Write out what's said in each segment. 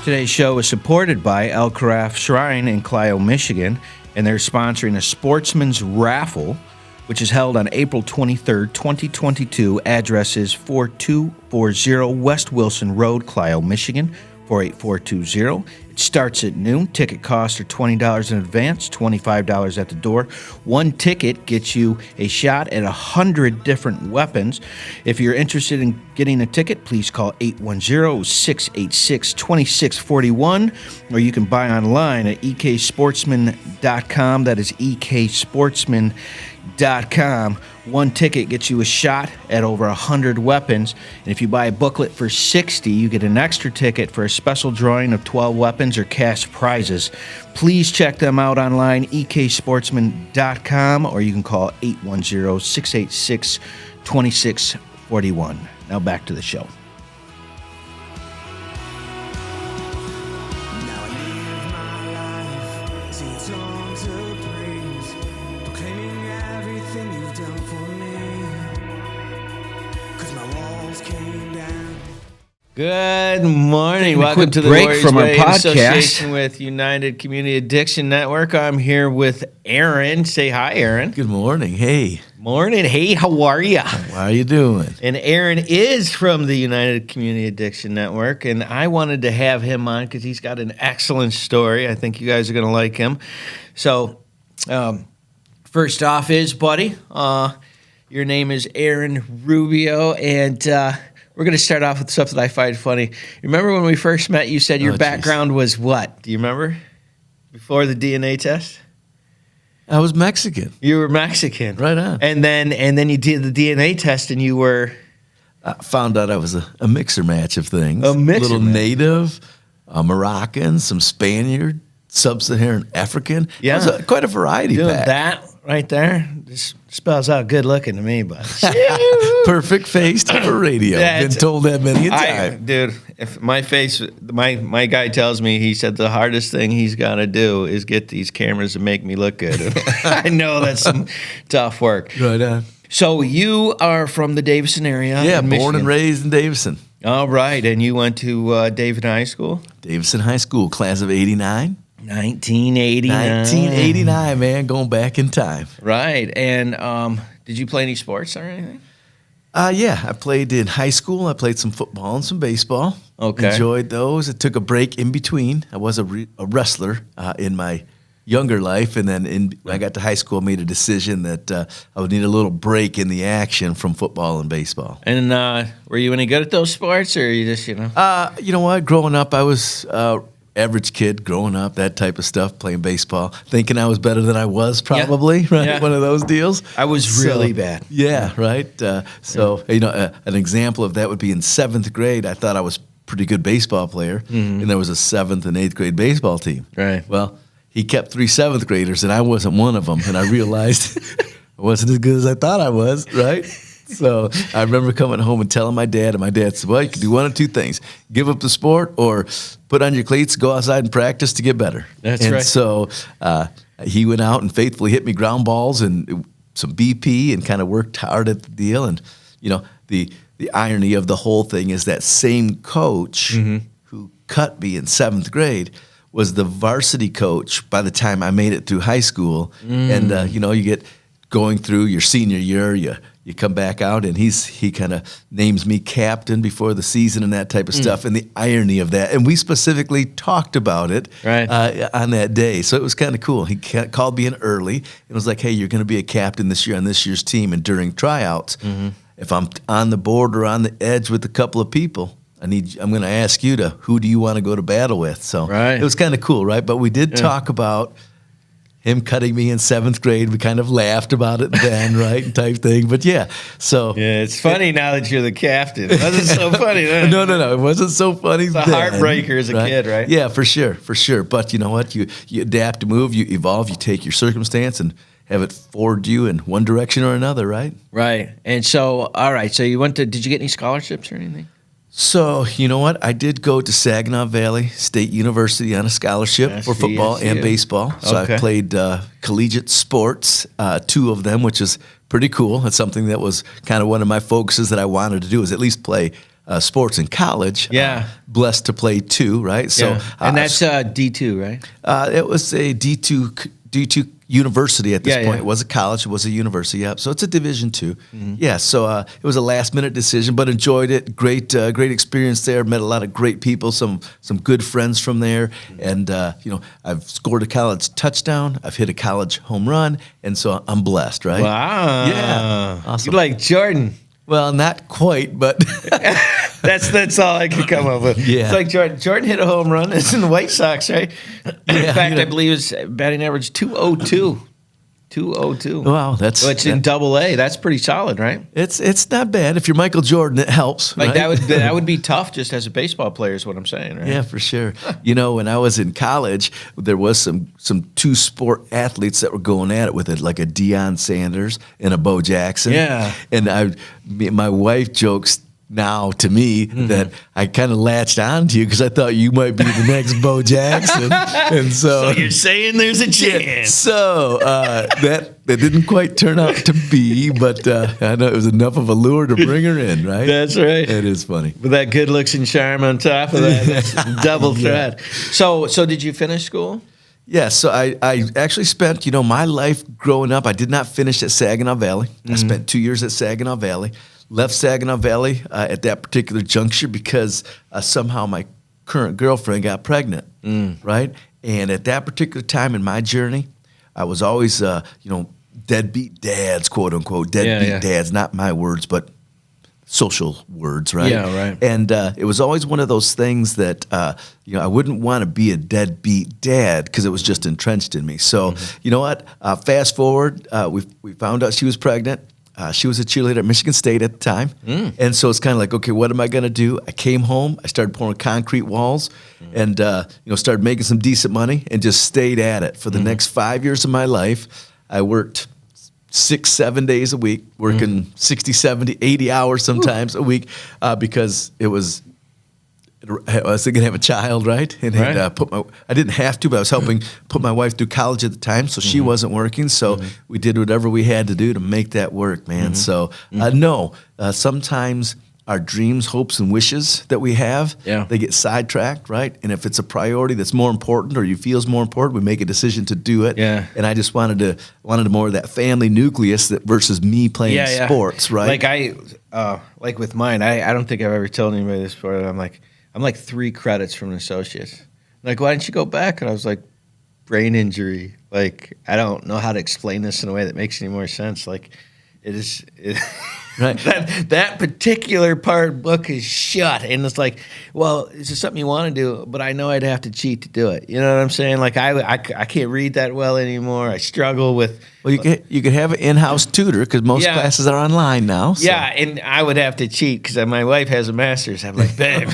Today's show is supported by El Carafe Shrine in Clio, Michigan, and they're sponsoring a Sportsman's Raffle, which is held on April 23rd, 2022. Address is 4240 West Wilson Road, Clio, Michigan, 48420. It starts at noon. Ticket costs are $20 in advance, $25 at the door. One ticket gets you a shot at 100 different weapons. If you're interested in getting a ticket, please call 810-686-2641, or you can buy online at eksportsman.com. That is eksportsman.com. One ticket gets you a shot at over 100 weapons, and if you buy a booklet for $60, you get an extra ticket for a special drawing of 12 weapons or cash prizes. Please check them out online, eksportsman.com, or you can call 810-686-2641. Now back to the show. Good morning. Welcome to the Warriors from our Way podcast. Association with United Community Addiction Network. I'm here with Aaron. Say hi, Aaron. Good morning. Hey. Morning. Hey, how are you? How are you doing? And Aaron is from the United Community Addiction Network, and I wanted to have him on because he's got an excellent story. I think you guys are going to like him. So, first off is, buddy, your name is Aaron Rubio, and we're going to start off with stuff that I find funny. Remember when we first met, you said your background was what? Do you remember? Before the DNA test? I was Mexican. You were Mexican. Right on. And then you did the DNA test and you were? I found out I was a mixer match of things. A mixer little match. Native, Moroccan, some Spaniard, Sub-Saharan African. Yeah. It was quite a variety Doing pack. that right there just spells out good looking to me, but Perfect faced for radio. Been told that many a time. Dude, if my face, my guy tells me, he said the hardest thing he's got to do is get these cameras to make me look good. I know that's some tough work. Right on. So you are from the Davison area? Yeah, in born Michigan. and raised in Davison. All right, and you went to Davison High School? Davison High School, class of 89. 1989. 1989, man, going back in time. Right, and did you play any sports or anything? Yeah, I played in high school. I played some football and some baseball. Okay. Enjoyed those. I took a break in between. I was a wrestler in my younger life, and then when I got to high school, I made a decision that I would need a little break in the action from football and baseball. And were you any good at those sports, or you just, You know what? Growing up, I was average kid growing up, that type of stuff, playing baseball, thinking I was better than I was probably, right? Yeah. One of those deals. I was really bad. Yeah, right. An example of that would be in 7th grade, I thought I was a pretty good baseball player, and there was a 7th and 8th grade baseball team. Right. Well, he kept 3 7th graders, and I wasn't one of them, and I realized I wasn't as good as I thought I was, right? So I remember coming home and telling my dad, and my dad said, well, you can do one of two things. Give up the sport or put on your cleats, go outside and practice to get better. That's right. So he went out and faithfully hit me ground balls and some BP and kind of worked hard at the deal. And, the irony of the whole thing is that same coach who cut me in 7th grade was the varsity coach by the time I made it through high school. And, you get going through your senior year, you come back out, and he kind of names me captain before the season and that type of stuff, and the irony of that. And we specifically talked about it on that day. So it was kind of cool. He called me in early and was like, hey, you're going to be a captain this year on this year's team. And during tryouts, if I'm on the board or on the edge with a couple of people, I'm going to ask you who do you want to go to battle with? So it was kind of cool, right? But we did talk about him cutting me in 7th grade. We kind of laughed about it then, right, type thing. But so it's funny now that you're the captain. It wasn't so funny then. No, it wasn't so funny. It's a heartbreaker as a kid, right? Yeah, for sure. But you know what? You adapt, to move, you evolve, you take your circumstance and have it forward you in one direction or another, right? Right. And so, all right. So you did you get any scholarships or anything? So, you know what? I did go to Saginaw Valley State University on a scholarship for football and baseball. So I played collegiate sports, 2 of them, which is pretty cool. That's something that was kind of one of my focuses that I wanted to do, is at least play sports in college. Yeah. Blessed to play 2, right? So, and that's D2, right? It was a D2 university at this point. Yeah. It was a college. It was a university. Yeah. So it's a Division II. Yeah. So it was a last minute decision, but enjoyed it. Great experience there. Met a lot of great people. Some good friends from there. And I've scored a college touchdown. I've hit a college home run, and so I'm blessed. Right. Wow. Yeah. Awesome. You like Jordan? Well, not quite, but that's all I could come up with. Yeah. It's like Jordan hit a home run. It's in the White Sox, right? In fact, I believe his batting average 202. 202. Wow, which in Double-A, that's pretty solid, right? It's not bad. If you're Michael Jordan, it helps. Like right? that would be tough just as a baseball player, is what I'm saying, right? Yeah, for sure. When I was in college, there was some 2 sport athletes that were going at it with it, like a Deion Sanders and a Bo Jackson. Yeah. And my wife jokes now to me that I kind of latched on to you because I thought you might be the next Bo Jackson. And so you're saying there's a chance. Yeah, so that didn't quite turn out to be, but I know it was enough of a lure to bring her in, right? That's right. It is funny. With that good looks and charm on top of that, that's double threat. So did you finish school? Yeah, so I actually spent, my life growing up, I did not finish at Saginaw Valley. I spent 2 years at Saginaw Valley. Left Saginaw Valley at that particular juncture because somehow my current girlfriend got pregnant, right? And at that particular time in my journey, I was always, deadbeat dads, quote unquote, deadbeat dads, not my words, but social words, right? Yeah, right. And it was always one of those things that, I wouldn't want to be a deadbeat dad because it was just entrenched in me. So, you know what? Fast forward, we found out she was pregnant. She was a cheerleader at Michigan State at the time. And so it's kind of like, okay, what am I going to do? I came home, I started pouring concrete walls and, started making some decent money and just stayed at it. For the next 5 years of my life, I worked 6-7 days a week, working 60, 70, 80 hours sometimes a week because I was going to have a child, right? And right. I didn't have to, but I was helping put my wife through college at the time, so she wasn't working. So we did whatever we had to do to make that work, man. So sometimes our dreams, hopes, and wishes that we have, they get sidetracked, right? And if it's a priority that's more important or you feel is more important, we make a decision to do it. Yeah. And I just wanted more of that family nucleus versus me playing sports, right? Like with mine, I don't think I've ever told anybody this before. I'm like 3 credits from an associate. Like, why didn't you go back? And I was like, brain injury. Like, I don't know how to explain this in a way that makes any more sense. Like, right. that particular book is shut. And it's like, well, is this something you want to do? But I know I'd have to cheat to do it. You know what I'm saying? Like, I can't read that well anymore. I struggle with. Well, you could have an in-house tutor because most classes are online now. So. Yeah, and I would have to cheat because my wife has a master's. I'm like, babe,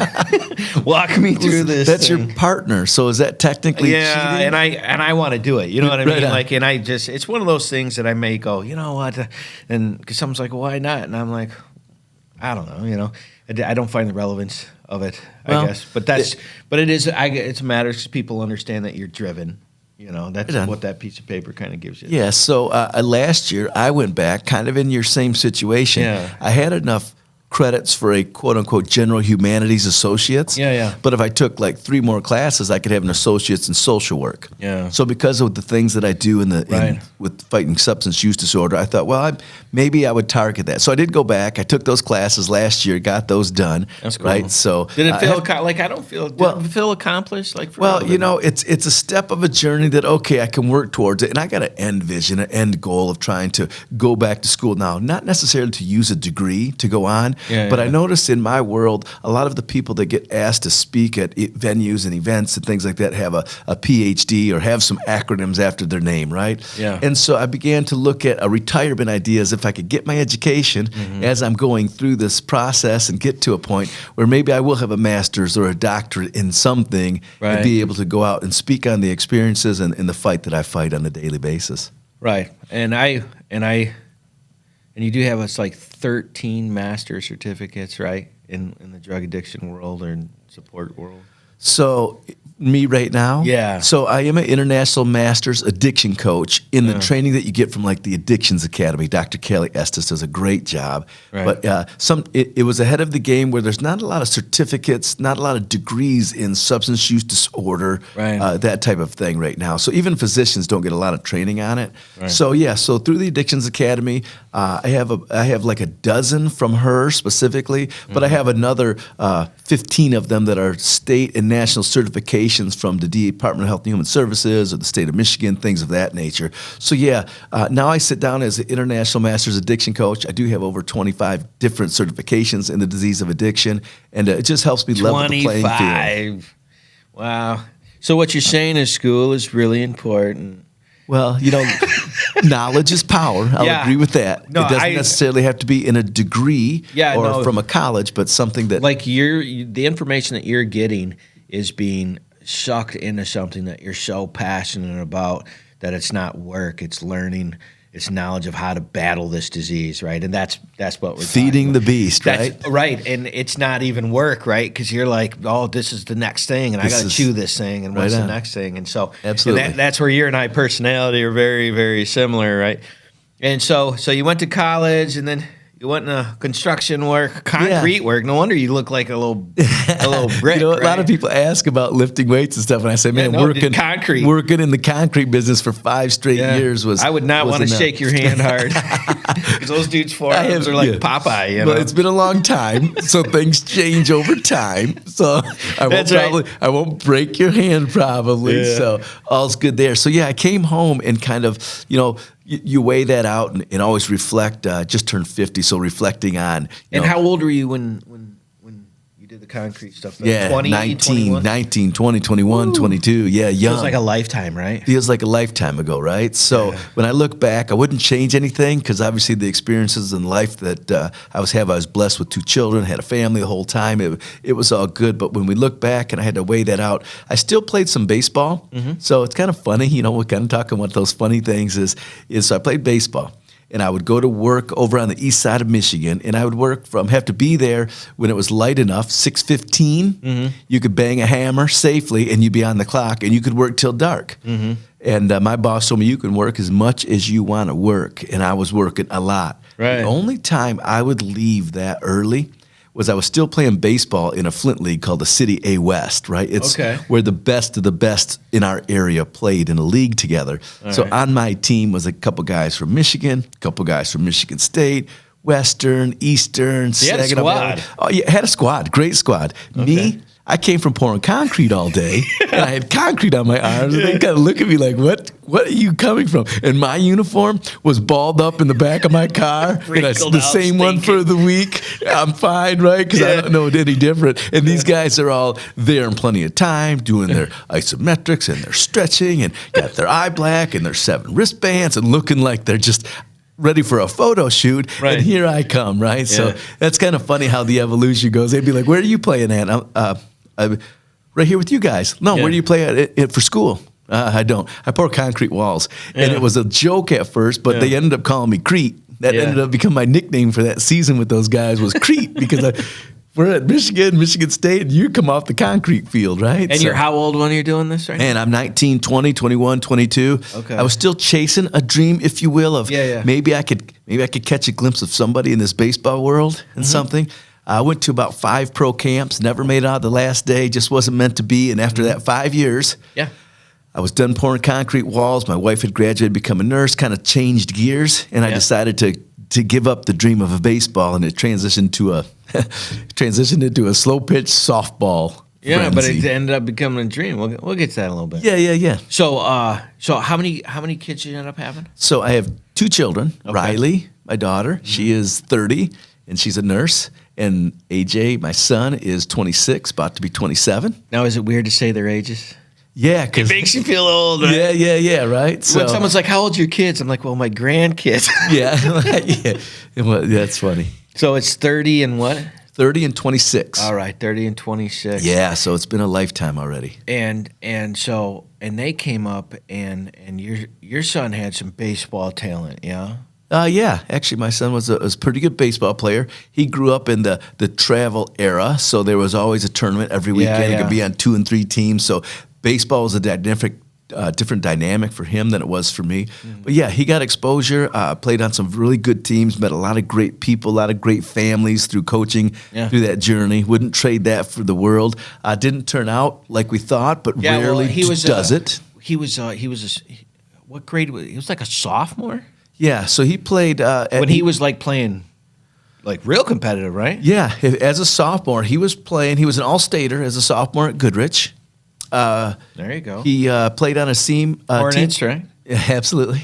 walk me through this. That's your partner. So is that technically cheating? and I want to do it. You know what I mean? Right on. Like, and it's one of those things that I may go, you know what? And because someone's like, well, why not? And I'm like, I don't know. You know, I don't find the relevance of it. I guess, but it is. It's a matter because people understand that you're driven. You know, that's what that piece of paper kind of gives you. Yeah, so last year I went back kind of in your same situation. Yeah. I had enough credits for a quote-unquote general humanities associates. Yeah. But if I took like 3 more classes, I could have an associate's in social work. Yeah. So because of the things that I do with fighting substance use disorder, I thought, well, maybe I would target that. So I did go back. I took those classes last year, got those done. That's cool. Right. So did it feel like I don't feel? Did it feel accomplished? Like it's a step of a journey that I can work towards it, and I got an end vision, an end goal of trying to go back to school now, not necessarily to use a degree to go on. But I noticed in my world, a lot of the people that get asked to speak at venues and events and things like that have a PhD or have some acronyms after their name, right? Yeah. And so I began to look at a retirement idea as if I could get my education as I'm going through this process and get to a point where maybe I will have a master's or a doctorate in something and be able to go out and speak on the experiences and the fight that I fight on a daily basis. Right. And you do have like 13 master certificates, right? in the drug addiction world or in support world? So me right now? Yeah. So I am an international master's addiction coach in the training that you get from like the Addictions Academy. Dr. Kelly Estes does a great job. Right. But it was ahead of the game where there's not a lot of certificates, not a lot of degrees in substance use disorder, Right. that type of thing right now. So even physicians don't get a lot of training on it. Right. So so through the Addictions Academy, I have like a dozen from her specifically, but I have another 15 of them that are state and national certifications from the Department of Health and Human Services or the state of Michigan, things of that nature. So now I sit down as an international master's addiction coach. I do have over 25 different certifications in the disease of addiction, and it just helps me level the playing field. 25. Wow. So what you're saying is school is really important. Well, knowledge is power. I'll agree with that. No, it doesn't necessarily have to be in a degree or from a college, but something that... Like the information that you're getting is being sucked into something that you're so passionate about that it's not work, it's learning, it's knowledge of how to battle this disease, right? And that's what we're feeding the beast, right? Right, and it's not even work, right? Because you're like, oh, this is the next thing, and I got to chew this thing, and what's the next thing? And so absolutely, and that's where you and I personality are very, very similar, right? And so you went to college, and then you went into construction work, concrete work. No wonder you look like a little brick. A lot of people ask about lifting weights and stuff, and I say, man, working in the concrete business for 5 straight years was. I would not want to shake your hand hard because those dudes' forearms are like Popeye. Well, it's been a long time, so things change over time. So I won't break your hand probably. Yeah. So all's good there. So I came home and kind of you weigh that out and always reflect. Just turned 50, so reflecting on. And how old were you when you did the concrete stuff? Like 20, 19, 20, 21, Ooh. 22. Yeah, young. Feels like a lifetime, right? Feels like a lifetime ago, right? So when I look back, I wouldn't change anything because obviously the experiences in life that I was blessed with 2 children, had a family the whole time. It was all good. But when we look back and I had to weigh that out, I still played some baseball. Mm-hmm. So it's kind of funny, we're kind of talking about those funny things is so I played baseball. And I would go to work over on the east side of Michigan, and I would have to be there when it was light enough, 6:15. Mm-hmm. You could bang a hammer safely, and you'd be on the clock, and you could work till dark. Mm-hmm. And my boss told me you can work as much as you want to work, and I was working a lot. Right. The only time I would leave that early was I was still playing baseball in a Flint league called the City A West, right? It's where the best of the best in our area played in a league together. So on my team was a couple guys from Michigan, a couple guys from Michigan State, Western, Eastern. So you had a squad. Oh, yeah, had a squad, great squad. Okay. Me, I came from pouring concrete all day, and I had concrete on my arms, and they kind of look at me like, what are you coming from? And my uniform was balled up in the back of my car, and the same one for the week. I'm fine, right? Because I don't know it any different. And these guys are all there in plenty of time, doing their isometrics and their stretching, and got their eye black and their 7 wristbands, and looking like they're just ready for a photo shoot, and here I come, right? Yeah. So that's kind of funny how the evolution goes. They'd be like, where are you playing at? I'm right here with you guys. No, where do you play at it for school? I don't. I pour concrete walls. And it was a joke at first, but they ended up calling me Crete. That ended up becoming my nickname for that season with those guys was Crete because we're at Michigan State, and you come off the concrete field, right? And you're how old when you're doing this right now? And I'm 19, 20, 21, 22. Okay. I was still chasing a dream, if you will, of maybe I could catch a glimpse of somebody in this baseball world and something. I went to about 5 pro camps, never made it out the last day, just wasn't meant to be. And after that 5 years, I was done pouring concrete walls. My wife had graduated, become a nurse, kind of changed gears, and I decided to give up the dream of a baseball, and it transitioned into a slow pitch softball. Yeah, but it ended up becoming a dream. We'll get to that in a little bit. Yeah. So how many kids did you end up having? So I have 2 children. Okay. Riley, my daughter, she is 30, and she's a nurse. And AJ, my son, is 26, about to be 27. Now, is it weird to say their ages? Yeah, it makes you feel old, right? Yeah, right. So when someone's like, "How old are your kids?" I'm like, "Well, my grandkids." yeah. Well, that's funny. So it's 30 and what? 30 and 26. All right, 30 and 26. Yeah, so it's been a lifetime already. And they came up, and your son had some baseball talent, yeah. Yeah, actually, my son was a pretty good baseball player. He grew up in the travel era, so there was always a tournament every weekend. It could be on 2 and 3 teams. So baseball was a different dynamic for him than it was for me. But yeah, he got exposure, played on some really good teams, met a lot of great people, a lot of great families through coaching, through that journey. Wouldn't trade that for the world. Didn't turn out like we thought, but rarely does it. What grade was he? Was like a sophomore? Yeah, so he played when he was like playing like real competitive, right? Yeah, as a sophomore, he was playing. He was an all-stater as a sophomore at Goodrich. There you go. He played on a team. Hornets, right? Yeah, absolutely.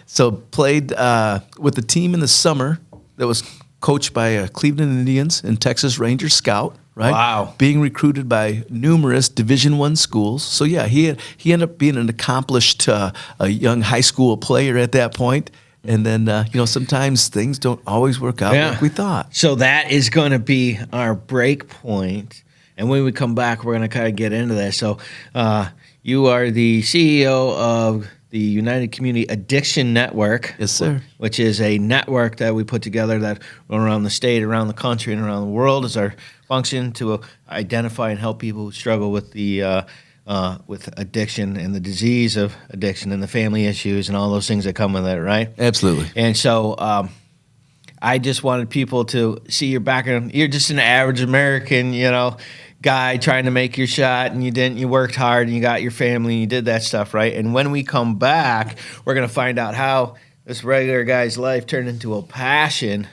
So played with the team in the summer that was coached by Cleveland Indians and Texas Rangers scout. Right? Wow. Being recruited by numerous Division I schools. So yeah, he ended up being an accomplished a young high school player at that point. And then sometimes things don't always work out like we thought. So that is going to be our break point. And when we come back, we're going to kind of get into that. So you are the CEO of the United Community Addiction Network. Yes, sir. Which is a network that we put together that run around the state, around the country, and around the world as our function to identify and help people who struggle with the with addiction and the disease of addiction and the family issues and all those things that come with it, right? Absolutely. And so I just wanted people to see your background. You're just an average American, guy trying to make your shot, and you didn't. You worked hard, and you got your family, and you did that stuff, right? And when we come back, we're going to find out how this regular guy's life turned into a passion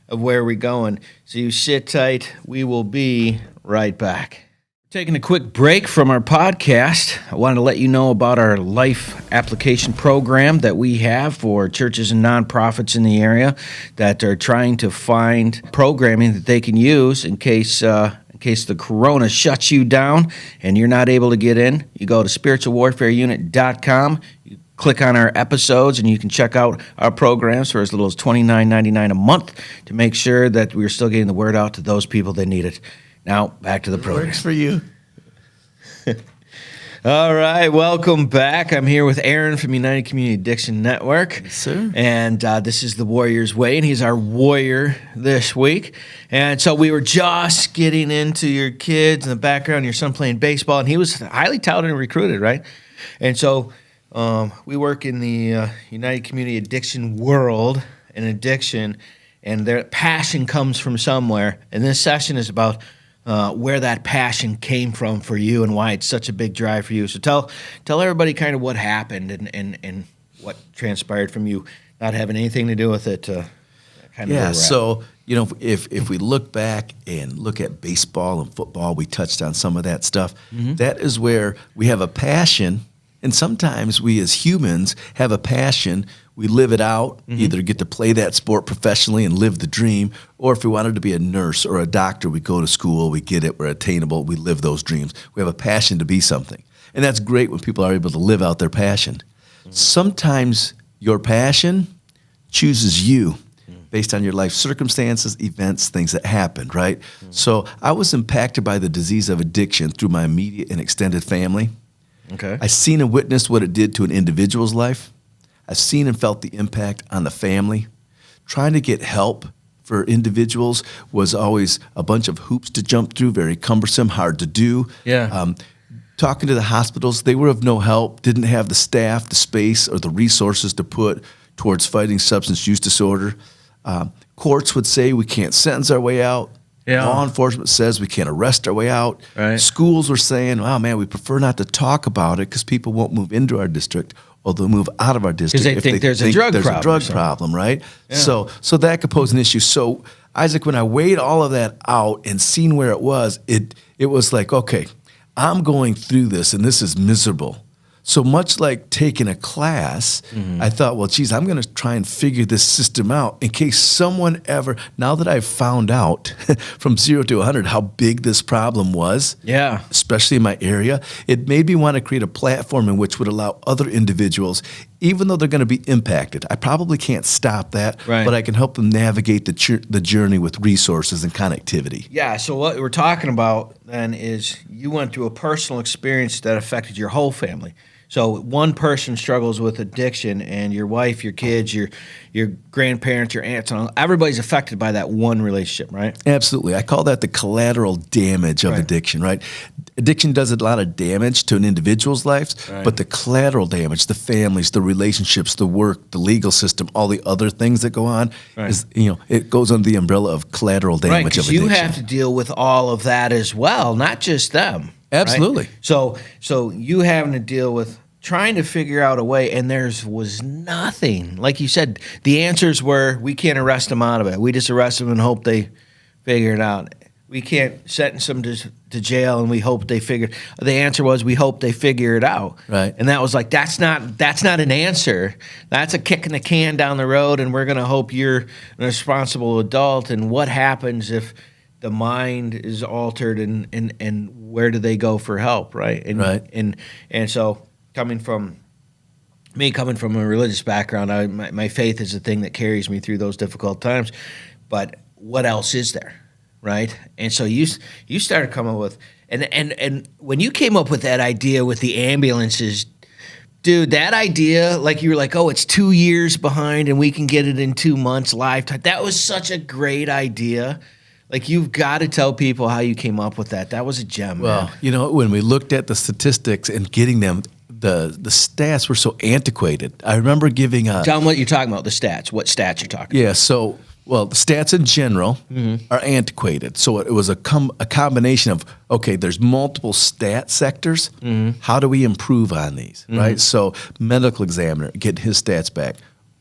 of where we're going. So you sit tight. We will be right back. Taking a quick break from our podcast, I wanted to let you know about our life application program that we have for churches and nonprofits in the area that are trying to find programming that they can use in case the corona shuts you down and you're not able to get in. You go to spiritualwarfareunit.com. You click on our episodes, and you can check out our programs for as little as $29.99 a month to make sure that we're still getting the word out to those people that need it. Now, back to the program. Works for you. All right, welcome back. I'm here with Aaron from United Community Addiction Network. Yes, sir. And this is the Warrior's Way, and he's our warrior this week. And so we were just getting into your kids in the background, your son playing baseball, and he was highly touted and recruited, right? And so we work in the United Community Addiction world and addiction, and their passion comes from somewhere. And this session is about where that passion came from for you and why it's such a big drive for you. So tell everybody kind of what happened and what transpired from you not having anything to do with it. So if we look back and look at baseball and football, we touched on some of that stuff. Mm-hmm. That is where we have a passion, and sometimes we as humans have a passion. We live it out, either get to play that sport professionally and live the dream, or if we wanted to be a nurse or a doctor, we go to school, we get it, we're attainable, we live those dreams. We have a passion to be something. And that's great when people are able to live out their passion. Sometimes your passion chooses you based on your life circumstances, events, things that happened, right? So I was impacted by the disease of addiction through my immediate and extended family. Okay. I seen and witnessed what it did to an individual's life. I've seen and felt the impact on the family. Trying to get help for individuals was always a bunch of hoops to jump through, very cumbersome, hard to do. Yeah. Talking to the hospitals, they were of no help, didn't have the staff, the space, or the resources to put towards fighting substance use disorder. Courts would say we can't sentence our way out. Yeah. Law enforcement says we can't arrest our way out. Right. Schools were saying, oh, man, we prefer not to talk about it because people won't move into our district or they'll move out of our district because they think there's a drug problem, right? Yeah. So that could pose an issue. So, Isaac, when I weighed all of that out and seen where it was was like, okay, I'm going through this and this is miserable. So much like taking a class, I thought, well, geez, I'm going to try and figure this system out in case someone ever, now that I've found out from 0 to 100 how big this problem was, especially in my area, it made me want to create a platform in which would allow other individuals, even though they're going to be impacted. I probably can't stop that, but I can help them navigate the journey with resources and connectivity. Yeah, so what we're talking about then is you went through a personal experience that affected your whole family. So one person struggles with addiction, and your wife, your kids, your grandparents, your aunts, and all, everybody's affected by that one relationship, right? Absolutely. I call that the collateral damage of addiction, right? Addiction does a lot of damage to an individual's life, but the collateral damage, the families, the relationships, the work, the legal system, all the other things that go on, is, it goes under the umbrella of collateral damage of addiction. You have to deal with all of that as well, not just them. Absolutely. Right? So you having to deal with trying to figure out a way, and was nothing. Like you said, the answers were, we can't arrest them out of it. We just arrest them and hope they figure it out. We can't sentence them to jail, and we hope they figure. The answer was, we hope they figure it out. Right. And that was like, that's not an answer. That's a kicking the can down the road, and we're going to hope you're a responsible adult. And what happens if the mind is altered, and where do they go for help, right? And so coming from a religious background, my faith is the thing that carries me through those difficult times. But what else is there, right? And so you started coming up with, and when you came up with that idea with the ambulances, dude, that idea, like you were like, oh, it's 2 years behind and we can get it in 2 months lifetime. That was such a great idea. Like, you've got to tell people how you came up with that. That was a gem. Well, man. When we looked at the statistics and getting them, the stats were so antiquated. I remember giving Tell them what you're talking about, the stats. What stats you're talking about. Yeah, so, the stats in general are antiquated. So it was a combination of, okay, there's multiple stat sectors. How do we improve on these, right? So medical examiner, getting his stats back.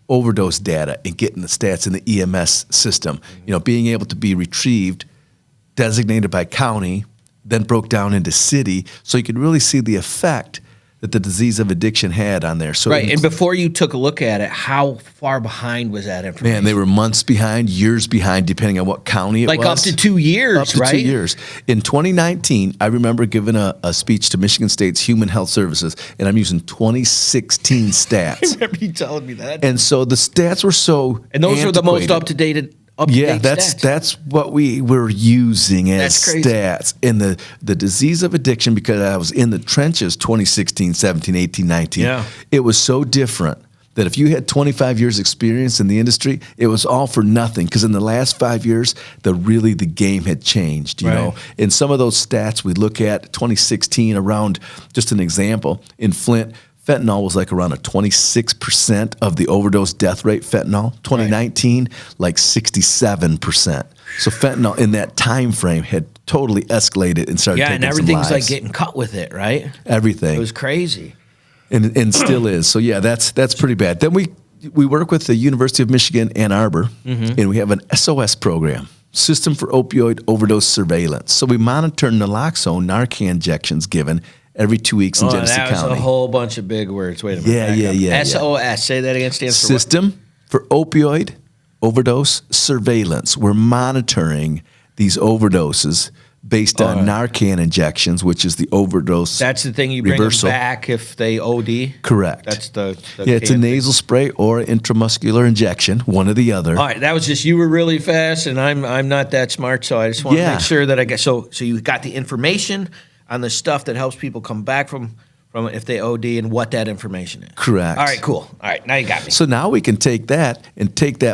Overdose data and getting the stats in the EMS system, being able to be retrieved, designated by county, then broke down into city, so you could really see the effect that the disease of addiction had on there. So and before you took a look at it, how far behind was that information? Man, they were months behind, years behind, depending on what county it was. Like up to 2 years, up to right? 2 years. In 2019, I remember giving a speech to Michigan State's Human Health Services, and I'm using 2016 stats. I remember you telling me that. And so the stats were so And those antiquated. were the most up-to-date stats. That's what we were using as stats. And the disease of addiction, because I was in the trenches 2016, 17, 18, 19, it was so different that if you had 25 years experience in the industry, it was all for nothing, because in the last 5 years, the game had changed, you know. And some of those stats we look at, 2016, around, just an example, in Flint, fentanyl was like around a 26% of the overdose death rate, fentanyl. 2019, like 67%. So fentanyl in that time frame had totally escalated and started taking and everything's like getting cut with it, right? Everything. It was crazy. And still is. So that's pretty bad. Then we work with the University of Michigan, Ann Arbor, and we have an SOS program, System for Opioid Overdose Surveillance. So we monitor naloxone, Narcan injections given every 2 weeks in Genesee County. That was a whole bunch of big words. Wait a minute. Yeah. SOS. Say that again. Stands for System for Opioid Overdose Surveillance. We're monitoring these overdoses based on Narcan injections, which is the overdose. That's the thing you bring reversal. them back if they OD? Correct. That's the it's a nasal spray or intramuscular injection, one or the other. All right, that was just, you were really fast, and I'm not that smart, so I just want to make sure that I get, so you got the information on the stuff that helps people come back from if they OD and what that information is. Correct. All right, cool. All right, now you got me. So now we can take that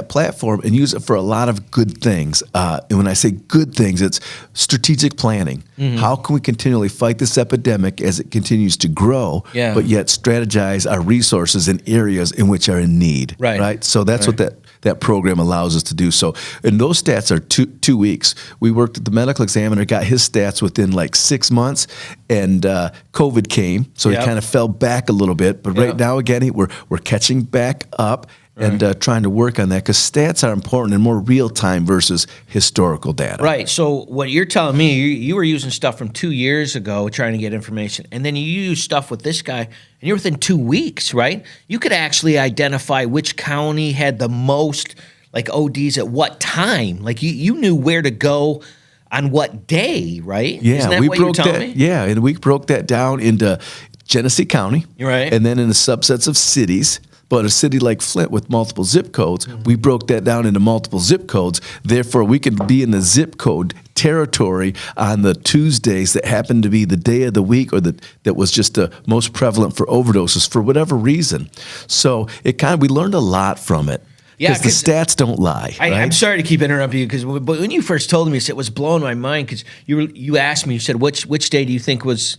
platform and use it for a lot of good things. And when I say good things, it's strategic planning. How can we continually fight this epidemic as it continues to grow, but yet strategize our resources in areas in which are in need? Right. So that's what that program allows us to do. So, and those stats are 2 weeks. We worked at the medical examiner, got his stats within like 6 months, and COVID came, so he kind of fell back a little bit. But right now, again, we're catching back up and trying to work on that, because stats are important and more real time versus historical data. Right. So what you're telling me, you were using stuff from 2 years ago trying to get information, and then you use stuff with this guy, and you're within 2 weeks, right? You could actually identify which county had the most like ODs at what time. Like you knew where to go on what day, right? Yeah, Isn't that we what you're broke telling that. me? Yeah, and we broke that down into Genesee County, right, and then into subsets of cities. But a city like Flint with multiple zip codes, we broke that down into multiple zip codes. Therefore, we could be in the zip code territory on the Tuesdays that happened to be the day of the week or that was just the most prevalent for overdoses for whatever reason. So we learned a lot from it. Yeah, because the stats don't lie. Right? I'm sorry to keep interrupting you, but when you first told me, it was blowing my mind because you asked me, you said, which day do you think was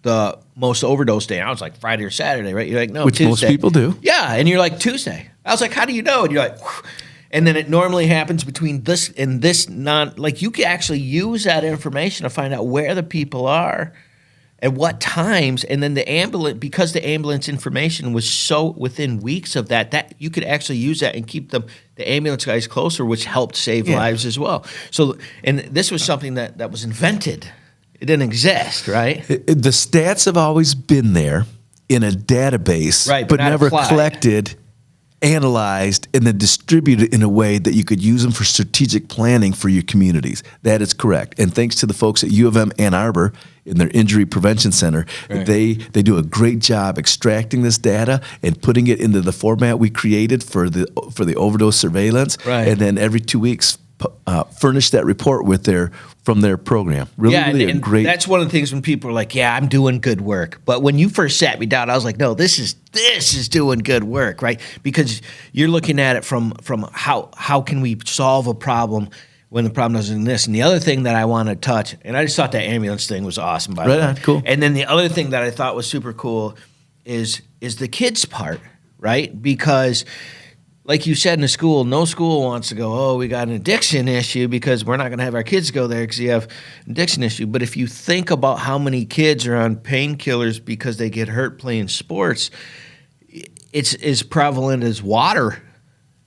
the most overdose day? And I was like, Friday or Saturday, right? You're like, no, Which Tuesday. most people do. Yeah, and you're like, Tuesday. I was like, how do you know? And you're like, whew. And then it normally happens between this and this like you can actually use that information to find out where the people are at what times, and then because the ambulance information was so within weeks of that you could actually use that and keep the ambulance guys closer, which helped save lives as well. So, and this was something that was invented. It didn't exist, right? The stats have always been there in a database, right, but never applied. collected, analyzed, and then distributed in a way that you could use them for strategic planning for your communities. That is correct. And thanks to the folks at U of M Ann Arbor in their Injury Prevention Center, right. they do a great job extracting this data and putting it into the format we created for the overdose surveillance. Right. And then every 2 weeks, furnish that report from their program. Really and great. That's one of the things when people are like, "Yeah, I'm doing good work." But when you first sat me down, I was like, "No, this is doing good work," right? Because you're looking at it from how can we solve a problem when the problem isn't this. And the other thing that I want to touch, and I just thought that ambulance thing was awesome. By the way, right on, cool. And then the other thing that I thought was super cool is the kids part, right? Because like you said in the school, no school wants to go, oh, we got an addiction issue because we're not going to have our kids go there because you have an addiction issue. But if you think about how many kids are on painkillers because they get hurt playing sports, it's as prevalent as water.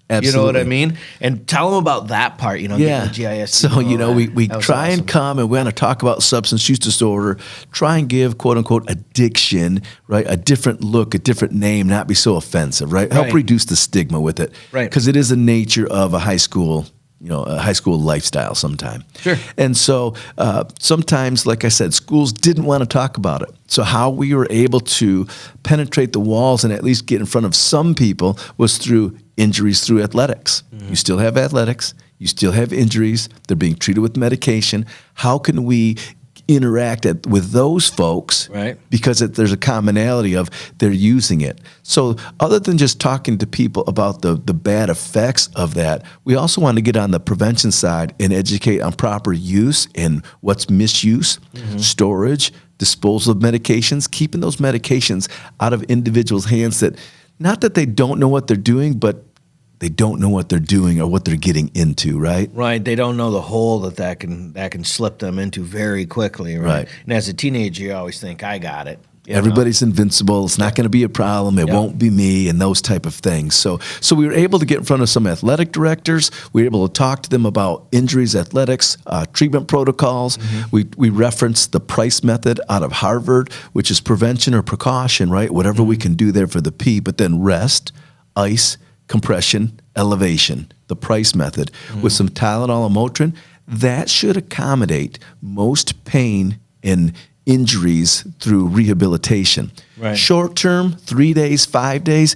Absolutely. You know what I mean? And tell them about that part, getting the GIS. So, we try and come and we want to talk about substance use disorder, try and give, quote unquote, addiction, right? A different look, a different name, not be so offensive, right? Help reduce the stigma with it. Right. Because it is a nature of a high school lifestyle sometime. Sure. And so sometimes, like I said, schools didn't want to talk about it. So how we were able to penetrate the walls and at least get in front of some people was through injuries through athletics. Mm-hmm. You still have athletics. You still have injuries. They're being treated with medication. How can we interact with those folks, right? Because there's a commonality of they're using it. So other than just talking to people about the bad effects of that, we also want to get on the prevention side and educate on proper use and what's misuse, storage, disposal of medications, keeping those medications out of individuals' hands that, not that they don't know what they're doing, but they don't know what they're doing or what they're getting into, right? Right. They don't know the hole that can slip them into very quickly, right? And as a teenager, you always think, I got it. Everybody's invincible. It's not going to be a problem. It won't be me, and those type of things. So we were able to get in front of some athletic directors. We were able to talk to them about injuries, athletics, treatment protocols. We referenced the Price method out of Harvard, which is prevention or precaution, right? Whatever we can do there for the P, but then rest, ice, compression, elevation, the Price method with some Tylenol and Motrin. That should accommodate most pain and injuries through rehabilitation. Right. Short term, 3 days, 5 days,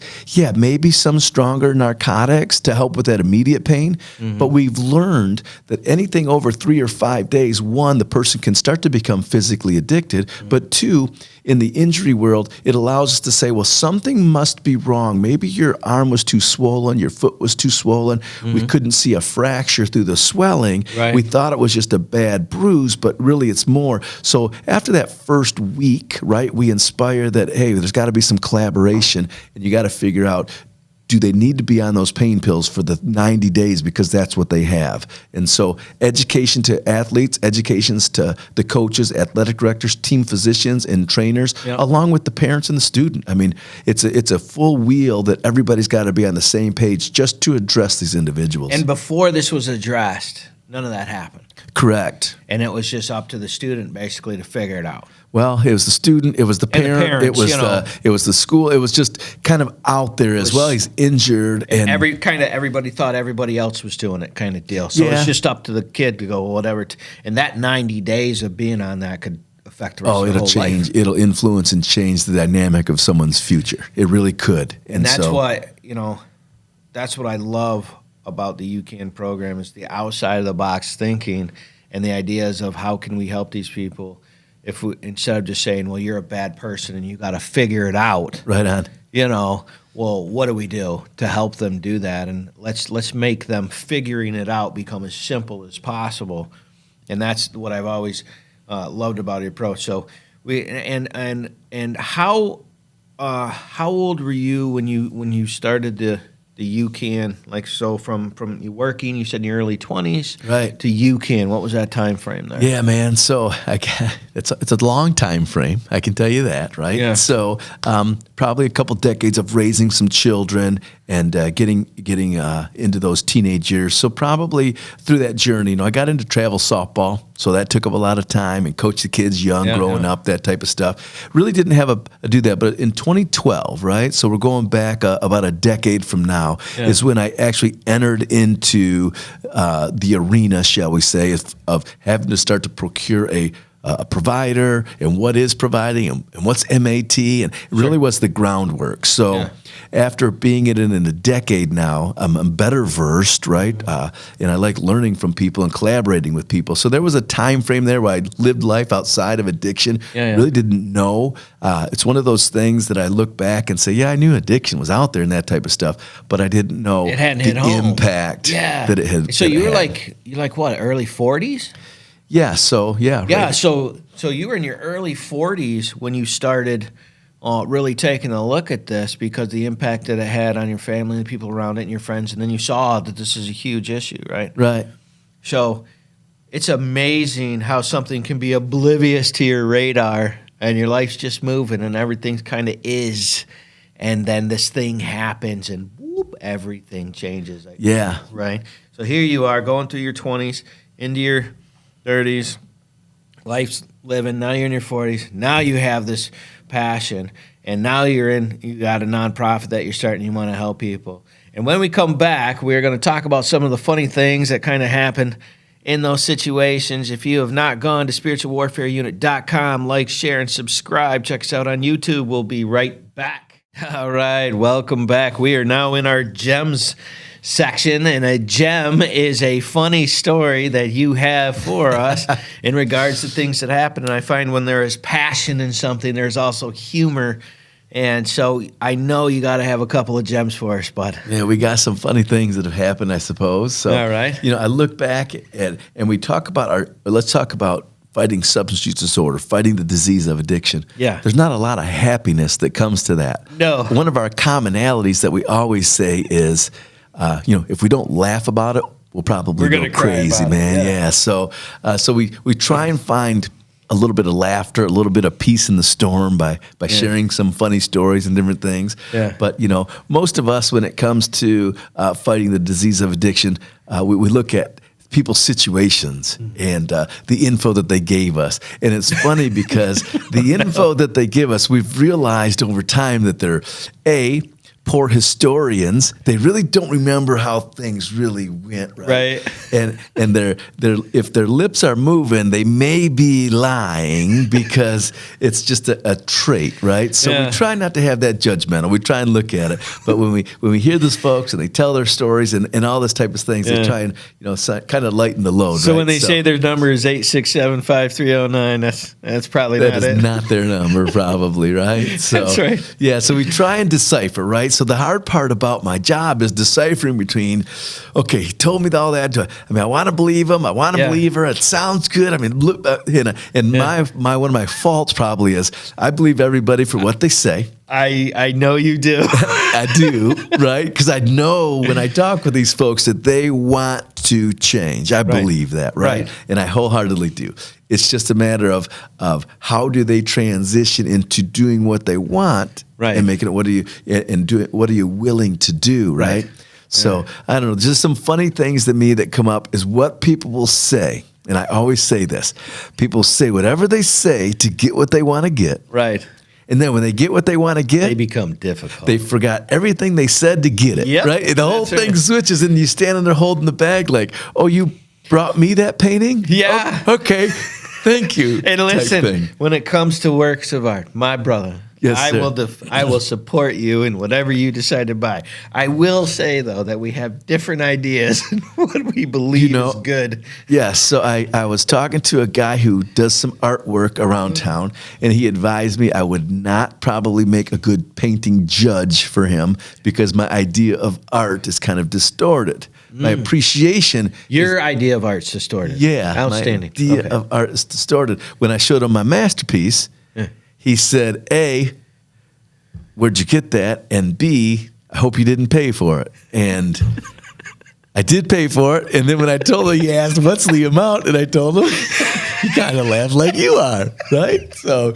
maybe some stronger narcotics to help with that immediate pain. But we've learned that anything over 3 or 5 days, one, the person can start to become physically addicted, but two, in the injury world, it allows us to say, well, something must be wrong. Maybe your arm was too swollen, your foot was too swollen. We couldn't see a fracture through the swelling. Right. We thought it was just a bad bruise, but really it's more. So after that first week, right, we inspire that, hey, there's got to be some collaboration, and you got to figure out, do they need to be on those pain pills for the 90 days because that's what they have? And so education to athletes, educations to the coaches, athletic directors, team physicians, and trainers, along with the parents and the student. I mean, it's a full wheel that everybody's got to be on the same page just to address these individuals. And before this was addressed, none of that happened. Correct. And it was just up to the student basically to figure it out. Well, it was the student, it was the parent, it was the school. It was just kind of out there as well. He's injured, and everybody thought everybody else was doing it, kind of deal. So it's just up to the kid to go, well, whatever. And that 90 days of being on that could affect the rest of their whole life. It'll influence and change the dynamic of someone's future. It really could. And that's why, that's what I love about the UCAN program is the outside of the box thinking. and the ideas of how can we help these people if we, instead of just saying, well, you're a bad person and you got to figure it out. Right on. You know, well, what do we do to help them do that? And let's make them figuring it out become as simple as possible. And that's what I've always loved about your approach. So and how old were you when you started the UCAN? Like, so from you working, you said in your early 20s, right, to UCAN. What was that time frame there? Yeah, man. So it's a long time frame. I can tell you that, right? Yeah. So probably a couple decades of raising some children and getting into those teenage years. So probably through that journey, I got into travel softball, so that took up a lot of time, and coached the kids young, growing up, that type of stuff. Really didn't have a do that, but in 2012, right? So we're going back about a decade from now, is when I actually entered into the arena, shall we say, of having to start to procure a provider, and what is providing, and what's MAT, and it really was the groundwork. So after being in a decade now, I'm better versed, right? And I like learning from people and collaborating with people. So there was a time frame there where I lived life outside of addiction. Really didn't know. It's one of those things that I look back and say, yeah, I knew addiction was out there and that type of stuff, but I didn't know it hadn't hit home. Impact that it had. So you were like what, early 40s? Yeah. So right. So you were in your early 40s when you started really taking a look at this, because the impact that it had on your family and the people around it and your friends, and then you saw that this is a huge issue, right? Right. So it's amazing how something can be oblivious to your radar and your life's just moving and everything's kind of is, and then this thing happens and whoop, everything changes. Yeah. Right? So here you are going through your 20s, into your 30s, life's living, now you're in your 40s, now you have this passion, and now you got a nonprofit that you're starting, you want to help people. And when we come back, we're going to talk about some of the funny things that kind of happen in those situations. If you have not gone to spiritualwarfareunit.com, like, share, and subscribe. Check us out on YouTube. We'll be right back. All right, welcome back. We are now in our gems section, and a gem is a funny story that you have for us in regards to things that happen. And I find when there is passion in something, there's also humor. And so I know you got to have a couple of gems for us, bud. Yeah, we got some funny things that have happened, I suppose. So, all right. I look back and we talk about let's talk about fighting substance use disorder, fighting the disease of addiction. Yeah. There's not a lot of happiness that comes to that. No. One of our commonalities that we always say is, if we don't laugh about it, we'll probably go crazy, man. Yeah. So we try and find a little bit of laughter, a little bit of peace in the storm by sharing some funny stories and different things. Yeah. But, most of us, when it comes to fighting the disease of addiction, we look at people's situations and the info that they gave us. And it's funny because the info that they give us, we've realized over time that they're, poor historians. They really don't remember how things really went, right? And they're if their lips are moving, they may be lying because it's just a trait, right? So we try not to have that judgmental. We try and look at it. But when we hear those folks and they tell their stories and all this type of things, they try and kind of lighten the load. So when they say their number is 867-5309, that's probably not it. That is not their number, probably, right? So, that's right. Yeah, so we try and decipher, right? So the hard part about my job is deciphering between, okay, he told me all that. I want to believe him. I want to believe her. It sounds good. I mean, look, my one of my faults probably is I believe everybody for what they say. I know you do. I do, right? Because I know when I talk with these folks that they want to change. I believe that, right? And I wholeheartily do. It's just a matter of how do they transition into doing what they want, and making it. What are you willing to do, right? So I don't know. Just some funny things to me that come up is what people will say. And I always say this: people say whatever they say to get what they want to get, right? And then when they get what they want to get, they become difficult. They forgot everything they said to get it, right? And the whole thing switches, and you standing there holding the bag like, oh, you brought me that painting? Yeah. Oh, okay. Thank you. And listen, when it comes to works of art, my brother, Yes, I sir. will. I will support you in whatever you decide to buy. I will say though that we have different ideas on what we believe is good. Yes. So I was talking to a guy who does some artwork around town, and he advised me I would not probably make a good painting judge for him because my idea of art is kind of distorted. My appreciation. Your idea of art's distorted. Yeah, Outstanding. my idea of art is distorted. When I showed him my masterpiece, he said, A, where'd you get that? And B, I hope you didn't pay for it. And I did pay for it. And then when I told him, he asked, what's the amount? And I told him, he kind of laughed like you are, right? So,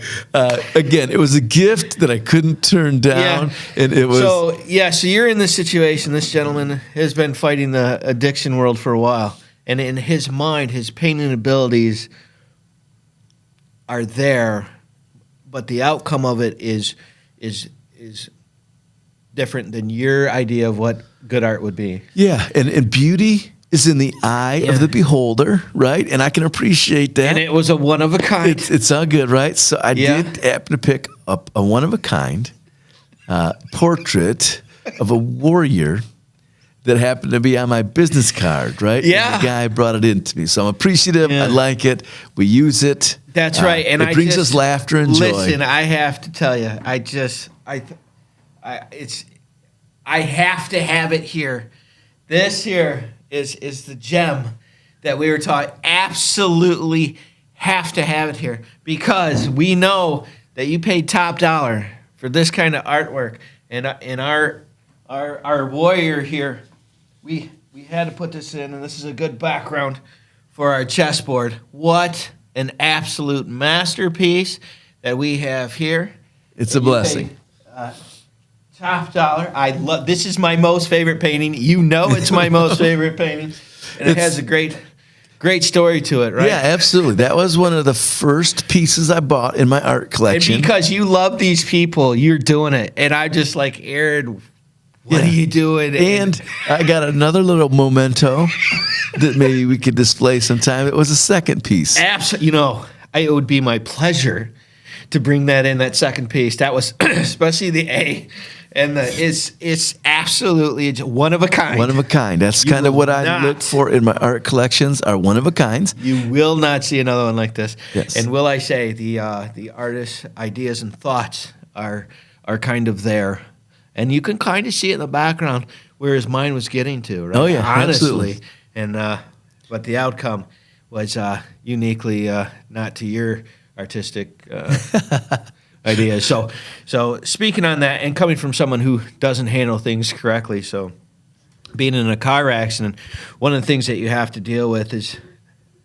again, it was a gift that I couldn't turn down. Yeah. And it was. So you're in this situation. This gentleman has been fighting the addiction world for a while. And in his mind, his painting abilities are there, but the outcome of it is different than your idea of what good art would be. Yeah, and beauty is in the eye of the beholder, right? And I can appreciate that. And it was a one of a kind. It's all good, right? So I did happen to pick up a one of a kind portrait of a warrior that happened to be on my business card, right? Yeah. And the guy brought it in to me. So I'm appreciative. I like it. We use it. That's right. And it brings us laughter and joy. Listen, I have to tell you, I have to have it here. This here is the gem that we were taught. Absolutely have to have it here because we know that you paid top dollar for this kind of artwork. And our warrior here, we had to put this in, and this is a good background for our chessboard. What an absolute masterpiece that we have here. It's a blessing. Top dollar. I love. This is my most favorite painting. You know, it's my most favorite painting, and it has a great story to it, right? Yeah, absolutely. That was one of the first pieces I bought in my art collection. And because you love these people, you're doing it, and I'm just like, Aaron, what are you doing? And I got another little memento that maybe we could display sometime. It was a second piece. Absolutely. You know, it would be my pleasure to bring that in, that second piece. That was especially the A. And it's absolutely one of a kind. One of a kind. That's kind of what I look for in my art collections are one of a kinds. You will not see another one like this. Yes. And will I say the artist's ideas and thoughts are kind of there. And you can kind of see it in the background where his mind was getting to, right? Oh, yeah, honestly. absolutely. And but the outcome was uniquely not to your artistic ideas. So speaking on that, and coming from someone who doesn't handle things correctly, so being in a car accident, one of the things that you have to deal with is